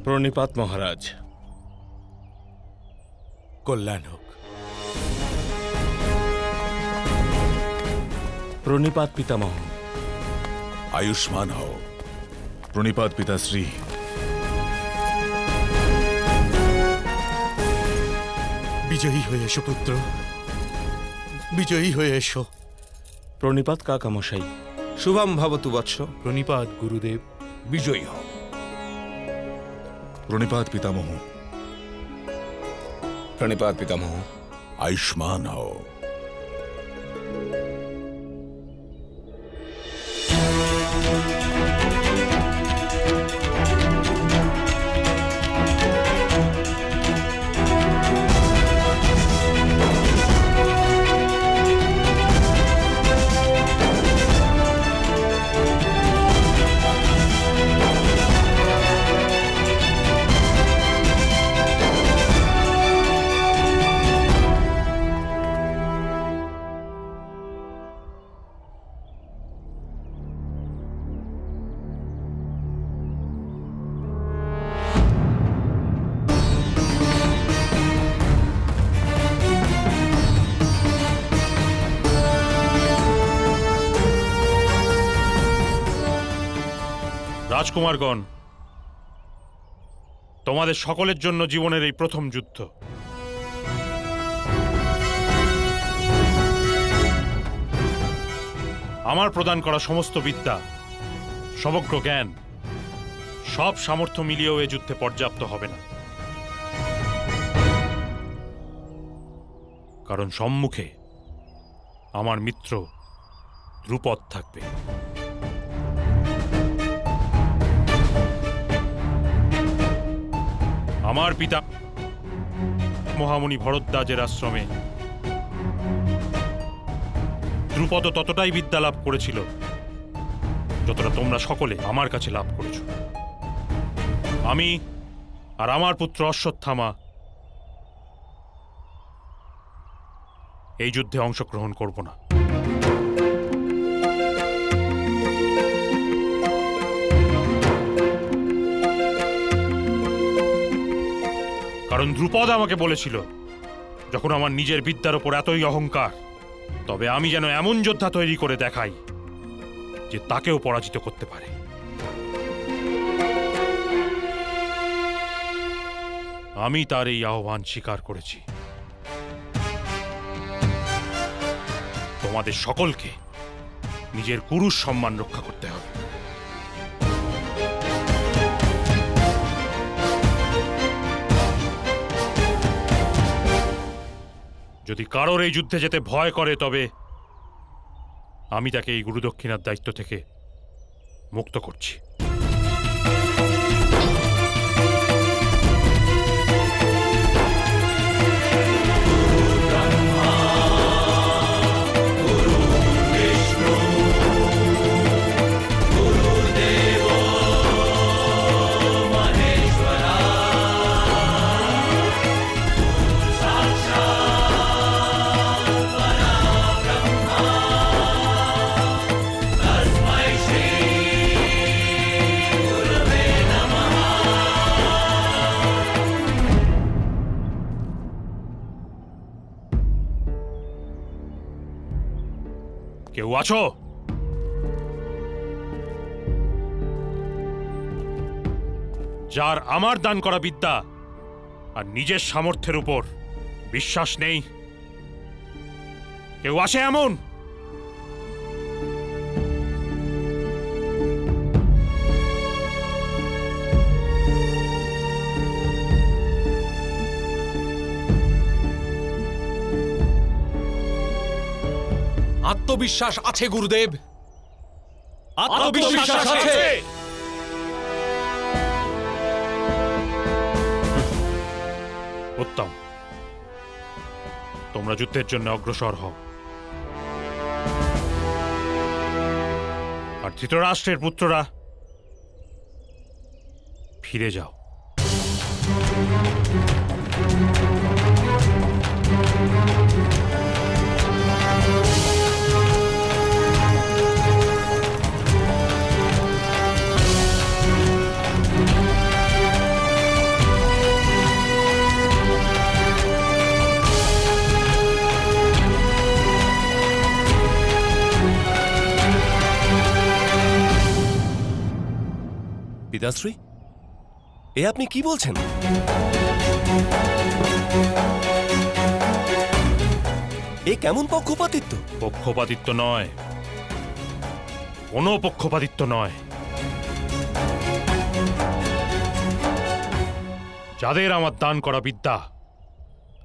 প্রণিপাত মহারাজ, কল্যাণ হোক। প্রণিপাত পিতামহ, আয়ুষ্মান হও। প্রণিপাত পিতাশ্রী। বিজয়ী হয়ে এসো পুত্র, বিজয়ী হয়ে এসো। প্রণিপাত কাকামশাই। শুভম ভবতু বৎস। প্রণিপাত গুরুদেব। বিজয়ী হও। প্রণিপাত পিতামহ। প্রণিপাত পিতামহ। আয়ুষ্মান হও। রাজকুমারগণ, তোমাদের সকলের জন্য জীবনের এই প্রথম যুদ্ধ। আমার প্রদান করা সমস্ত বিদ্যা, সমগ্র জ্ঞান, সব সামর্থ্য মিলিয়েও এ যুদ্ধে পর্যাপ্ত হবে না, কারণ সম্মুখে আমার মিত্র দ্রুপদ থাকবে। আমার পিতা মহামুনি ভরদ্বাজের আশ্রমে দ্রুপদ ততটাই বিদ্যা লাভ করেছিল যতটা তোমরা সকলে আমার কাছে লাভ করেছ। আমি আর আমার পুত্র অশ্বত্থামা এই যুদ্ধে অংশগ্রহণ করব না। কারণ দ্রুপদ আমাকে বলেছিল, যখন আমার নিজের বিদ্যার উপর এতই অহংকার, তবে আমি যেন এমন যোদ্ধা তৈরি করে দেখাই যে তাকেও পরাজিত করতে পারে। আমি তার এই আহ্বান স্বীকার করেছি। তোমাদের সকলকে নিজের পুরুষ সম্মান রক্ষা করতে হবে। যদি কারোর এই যুদ্ধে যেতে ভয় করে, তবে আমি তাকে এই গুরুদক্ষিণার দায়িত্ব থেকে মুক্ত করছি। কেউ আছো? যার আমার দান করা বিদ্যা আর নিজের সামর্থ্যের উপর বিশ্বাস নেই? কেউ আসে এমন? আত্মবিশ্বাস আছে গুরুদেব, আত্মবিশ্বাস আছে। উত্তম, তোমরা যুদ্ধের জন্য অগ্রসর হও। আর ধৃতরাষ্ট্রের পুত্ররা ফিরে যাও। পিতাশ্রী, এ আপনি কি বলছেন? এ কেমন পক্ষপাতিত্ব? পক্ষপাতিত্ব নয়, কোনো পক্ষপাতিত্ব নয়। যাদের আমার দান করা বিদ্যা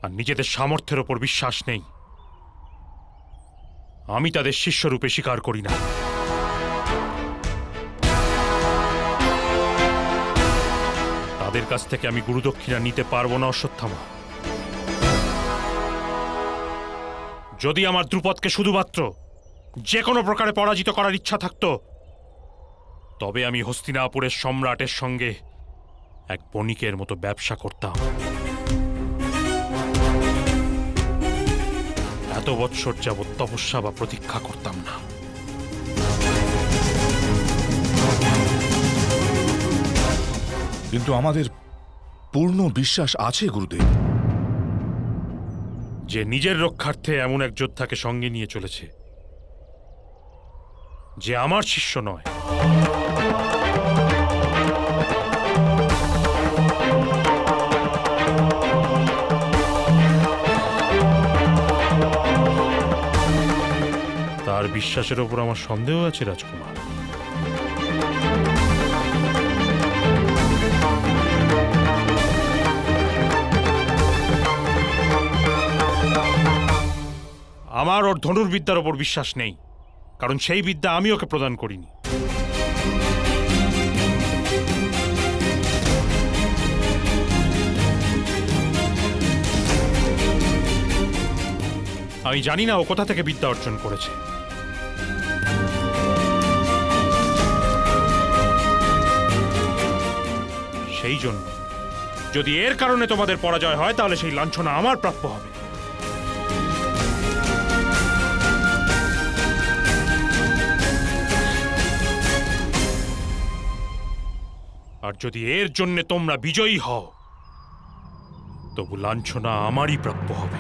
আর নিজেদের সামর্থ্যের ওপর বিশ্বাস নেই, আমি তাদের শিষ্যরূপে স্বীকার করি না। তাদের কাছ থেকে আমি গুরুদক্ষিণা নিতে পারবো না অশ্বত্থামা। যদি আমার দ্রুপদকে শুধুমাত্র যে কোনো প্রকারে পরাজিত করার ইচ্ছা থাকতো, তবে আমি হস্তিনাপুরের সম্রাটের সঙ্গে এক বণিকের মতো ব্যবসা করতাম। এত বৎসর যাবৎ তপস্যা বা প্রতীক্ষা করতাম না। কিন্তু আমাদের পূর্ণ বিশ্বাস আছে গুরুদেব, যে নিজের রক্ষার্থে এমন এক যোদ্ধাকে সঙ্গে নিয়ে চলেছে যে আমার শিষ্য নয়, তার বিশ্বাসের ওপর আমার সন্দেহ আছে রাজকুমার। আমার ওর ধনুর্বিদ্যার ওপর বিশ্বাস নেই, কারণ সেই বিদ্যা আমি ওকে প্রদান করিনি। আমি জানি না ও কোথা থেকে বিদ্যা অর্জন করেছে। সেই জন্য যদি এর কারণে তোমাদের পরাজয় হয়, তাহলে সেই লাঞ্ছনা আমার প্রাপ্য হবে। আর যদি এর জন্য তোমরা বিজয়ী হও, তবু লাঞ্ছনা আমারই প্রাপ্য হবে।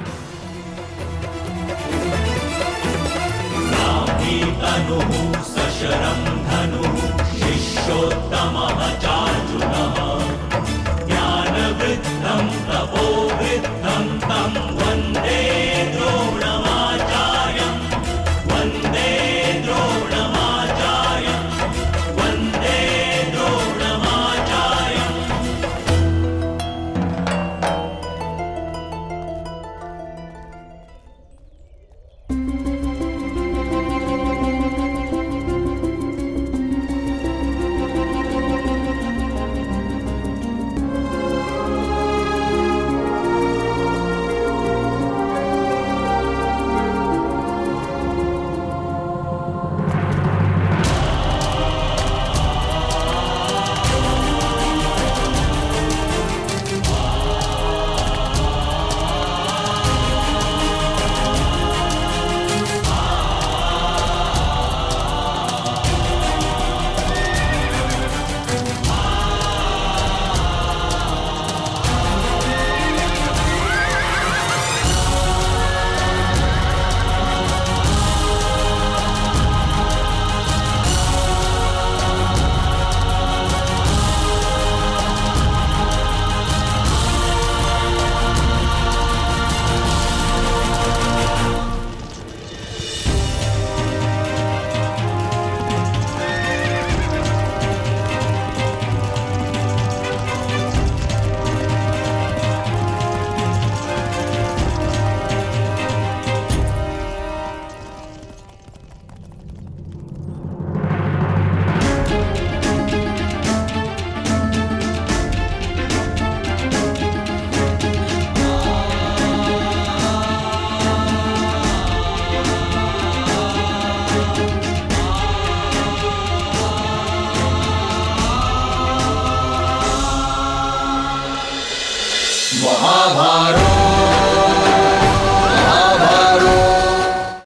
महाभारत।